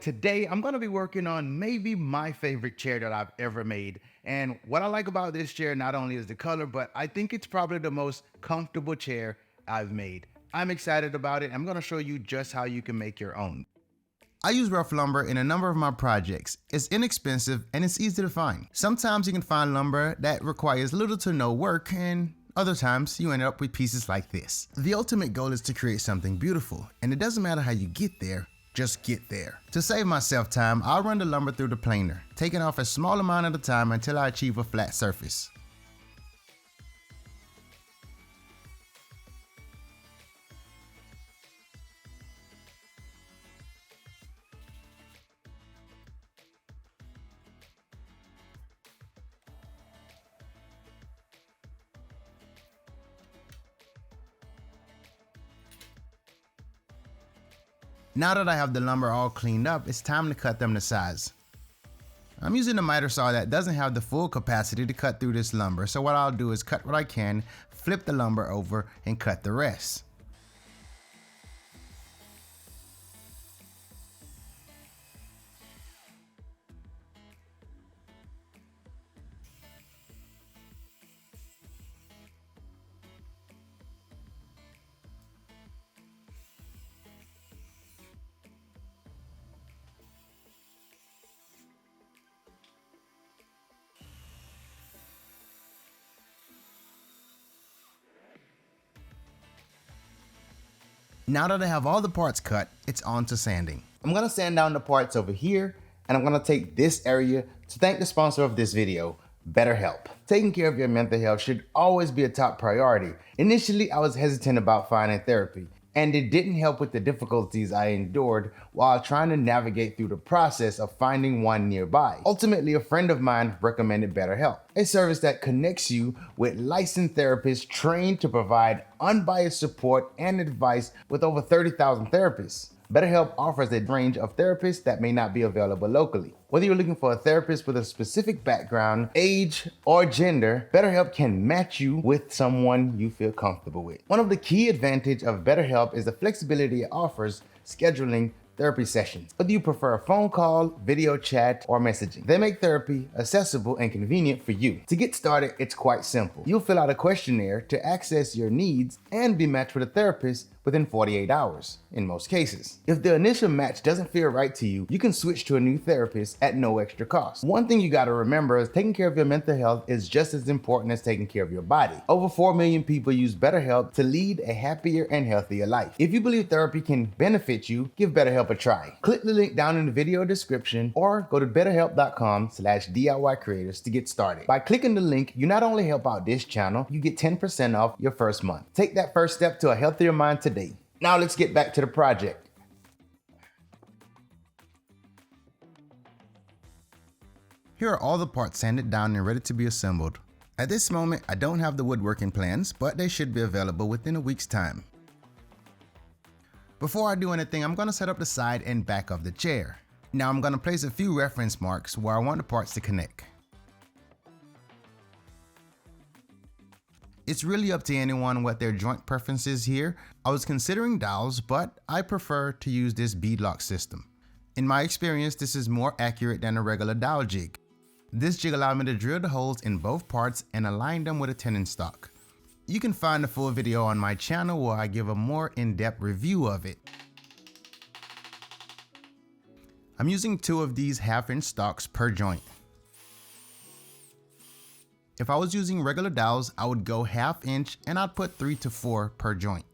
Today I'm going to be working on maybe my favorite chair that I've ever made. And what I like about this chair not only is the color, but I think it's probably the most comfortable chair I've made. I'm excited about it. I'm going to show you just how you can make your own. I use rough lumber in a number of my projects. It's inexpensive and it's easy to find. Sometimes you can find lumber that requires little to no work, and other times you end up with pieces like this. The ultimate goal is to create something beautiful, and it doesn't matter how you get there, just get there. To save myself time, I'll run the lumber through the planer, taking off a small amount at a time until I achieve a flat surface. Now that I have the lumber all cleaned up, it's time to cut them to size. I'm using a miter saw that doesn't have the full capacity to cut through this lumber, so what I'll do is cut what I can, flip the lumber over, and cut the rest. Now that I have all the parts cut, it's on to sanding. I'm gonna sand down the parts over here, and I'm gonna take this area to thank the sponsor of this video, BetterHelp. Taking care of your mental health should always be a top priority. Initially, I was hesitant about finding therapy, and it didn't help with the difficulties I endured while trying to navigate through the process of finding one nearby. Ultimately, a friend of mine recommended BetterHelp, a service that connects you with licensed therapists trained to provide unbiased support and advice with over 30,000 therapists. BetterHelp offers a range of therapists that may not be available locally. Whether you're looking for a therapist with a specific background, age, or gender, BetterHelp can match you with someone you feel comfortable with. One of the key advantages of BetterHelp is the flexibility it offers scheduling therapy sessions. Whether you prefer a phone call, video chat, or messaging, they make therapy accessible and convenient for you. To get started, it's quite simple. You'll fill out a questionnaire to access your needs and be matched with a therapist within 48 hours, in most cases. If the initial match doesn't feel right to you, you can switch to a new therapist at no extra cost. One thing you gotta remember is taking care of your mental health is just as important as taking care of your body. Over 4 million people use BetterHelp to lead a happier and healthier life. If you believe therapy can benefit you, give BetterHelp a try. Click the link down in the video description or go to betterhelp.com/DIY creators to get started. By clicking the link, you not only help out this channel, you get 10% off your first month. Take that first step to a healthier mind today. Now let's get back to the project. Here are all the parts sanded down and ready to be assembled. At this moment, I don't have the woodworking plans, but they should be available within a week's time. Before I do anything, I'm going to set up the side and back of the chair. Now I'm going to place a few reference marks where I want the parts to connect. It's really up to anyone what their joint preference is here. I was considering dowels, but I prefer to use this beadlock system. In my experience, this is more accurate than a regular dowel jig. This jig allowed me to drill the holes in both parts and align them with a tenon stock. You can find the full video on my channel where I give a more in-depth review of it. I'm using 2 of these 1/2-inch stocks per joint. If I was using regular dowels, I would go 1/2 inch and I'd put 3 to 4 per joint.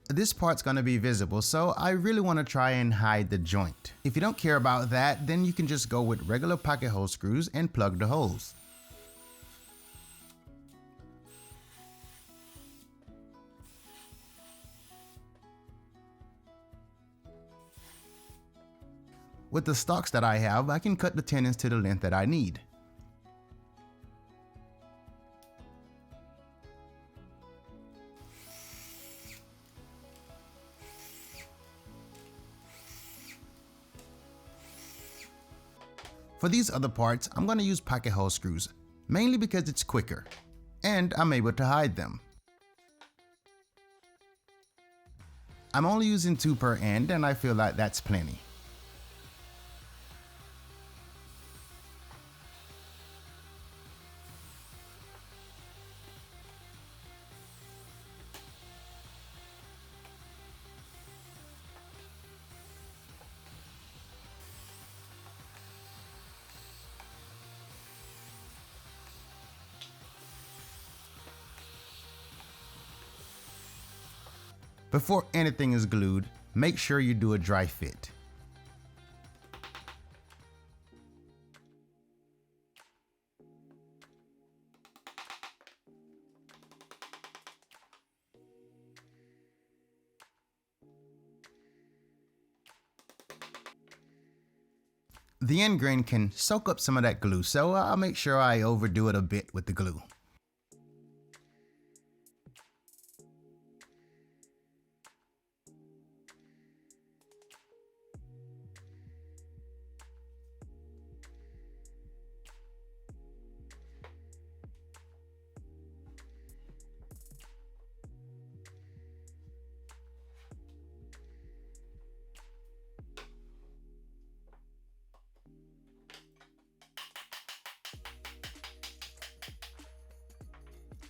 This part's gonna be visible, so I really wanna try and hide the joint. If you don't care about that, then you can just go with regular pocket hole screws and plug the holes. With the stocks that I have, I can cut the tenons to the length that I need. For these other parts, I'm going to use pocket hole screws, mainly because it's quicker, and I'm able to hide them. I'm only using 2 per end, and I feel like that's plenty. Before anything is glued, make sure you do a dry fit. The end grain can soak up some of that glue, so I'll make sure I overdo it a bit with the glue.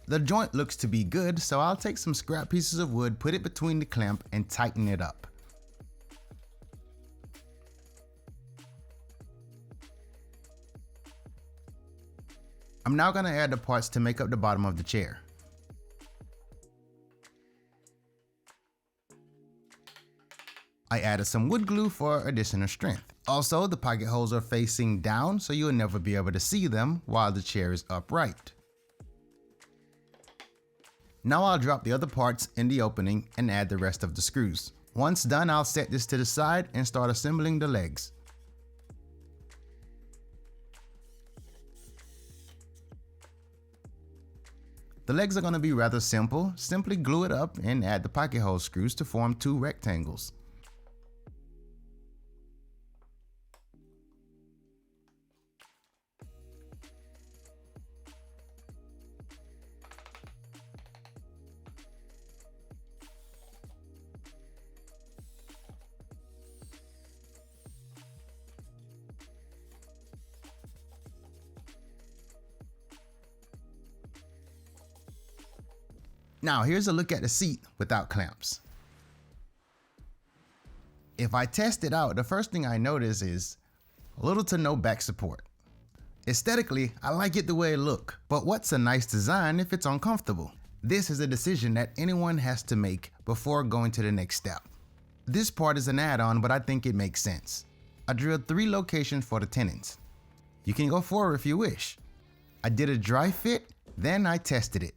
The joint looks to be good, so I'll take some scrap pieces of wood, put it between the clamp, and tighten it up. I'm now going to add the parts to make up the bottom of the chair. I added some wood glue for additional strength. Also, the pocket holes are facing down, so you'll never be able to see them while the chair is upright. Now I'll drop the other parts in the opening and add the rest of the screws. Once done, I'll set this to the side and start assembling the legs. The legs are going to be rather simple. Simply glue it up and add the pocket hole screws to form two rectangles. Now here's a look at the seat without clamps. If I test it out, the first thing I notice is little to no back support. Aesthetically, I like it the way it looks, but what's a nice design if it's uncomfortable? This is a decision that anyone has to make before going to the next step. This part is an add-on, but I think it makes sense. I drilled 3 locations for the tenons. You can go 4 if you wish. I did a dry fit, then I tested it.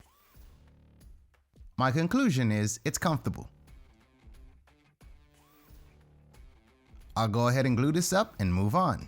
My conclusion is it's comfortable. I'll go ahead and glue this up and move on.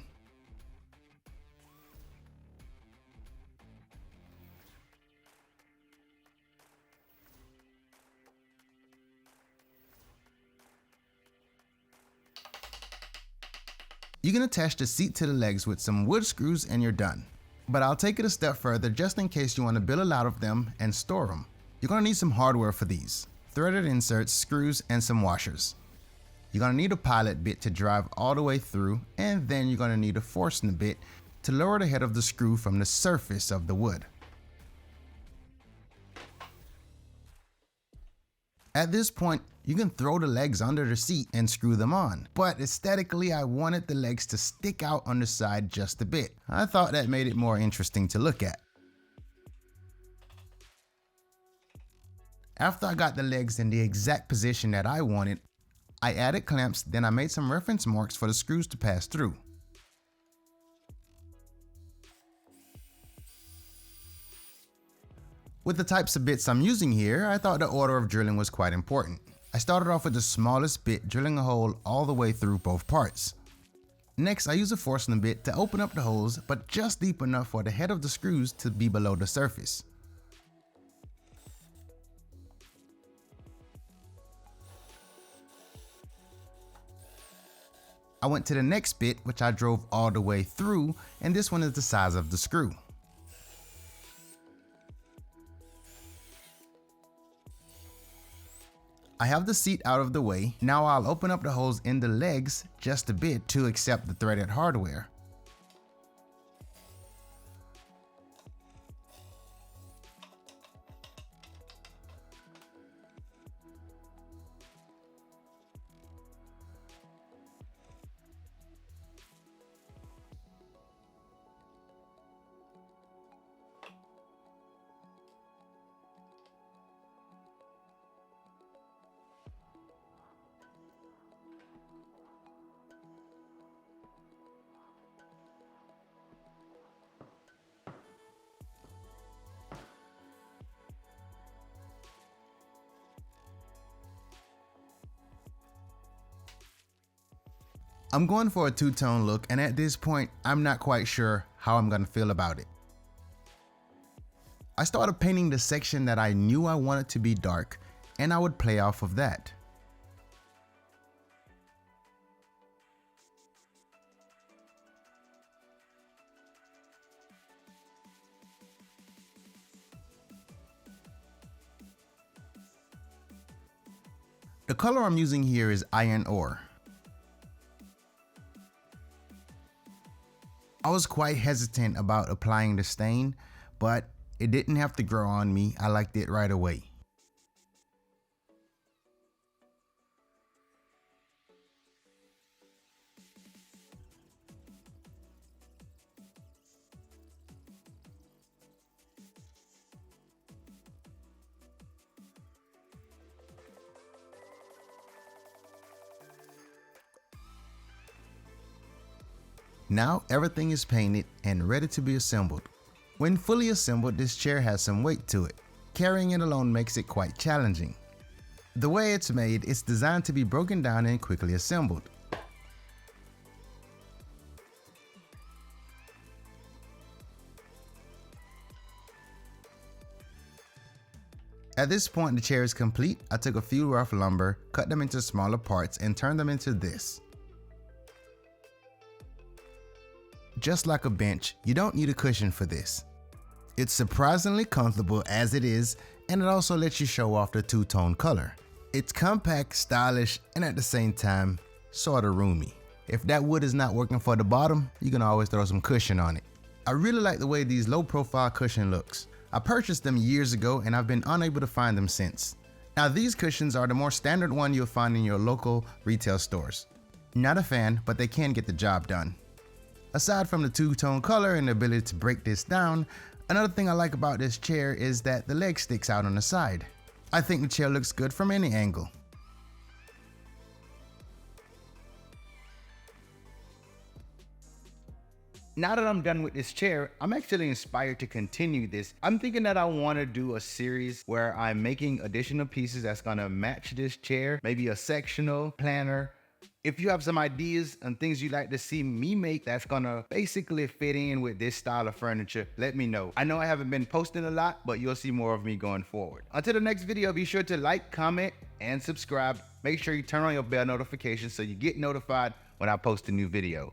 You can attach the seat to the legs with some wood screws and you're done. But I'll take it a step further just in case you want to build a lot of them and store them. You're going to need some hardware for these: threaded inserts, screws, and some washers. You're going to need a pilot bit to drive all the way through, and then you're going to need a forstner bit to lower the head of the screw from the surface of the wood. At this point, you can throw the legs under the seat and screw them on, but aesthetically I wanted the legs to stick out on the side just a bit. I thought that made it more interesting to look at. After I got the legs in the exact position that I wanted, I added clamps, then I made some reference marks for the screws to pass through. With the types of bits I'm using here, I thought the order of drilling was quite important. I started off with the smallest bit, drilling a hole all the way through both parts. Next, I use a forstner bit to open up the holes, but just deep enough for the head of the screws to be below the surface. I went to the next bit, which I drove all the way through, and this one is the size of the screw. I have the seat out of the way. Now I'll open up the holes in the legs just a bit to accept the threaded hardware. I'm going for a two-tone look, and at this point, I'm not quite sure how I'm gonna feel about it. I started painting the section that I knew I wanted to be dark, and I would play off of that. The color I'm using here is iron ore. I was quite hesitant about applying the stain, but it didn't have to grow on me. I liked it right away. Now everything is painted and ready to be assembled. When fully assembled, this chair has some weight to it. Carrying it alone makes it quite challenging. The way it's made, it's designed to be broken down and quickly assembled. At this point the chair is complete. I took a few rough lumber, cut them into smaller parts, and turned them into this. Just like a bench, you don't need a cushion for this. It's surprisingly comfortable as it is, and it also lets you show off the two-tone color. It's compact, stylish, and at the same time, sorta roomy. If that wood is not working for the bottom, you can always throw some cushion on it. I really like the way these low-profile cushion looks. I purchased them years ago and I've been unable to find them since. Now these cushions are the more standard one you'll find in your local retail stores. Not a fan, but they can get the job done. Aside from the two-tone color and the ability to break this down, another thing I like about this chair is that the leg sticks out on the side. I think the chair looks good from any angle. Now that I'm done with this chair, I'm actually inspired to continue this. I'm thinking that I want to do a series where I'm making additional pieces that's gonna match this chair, maybe a sectional, planner. If you have some ideas and things you'd like to see me make that's gonna basically fit in with this style of furniture, let me know. I know I haven't been posting a lot, but you'll see more of me going forward. Until the next video, be sure to like, comment, and subscribe. Make sure you turn on your bell notifications so you get notified when I post a new video.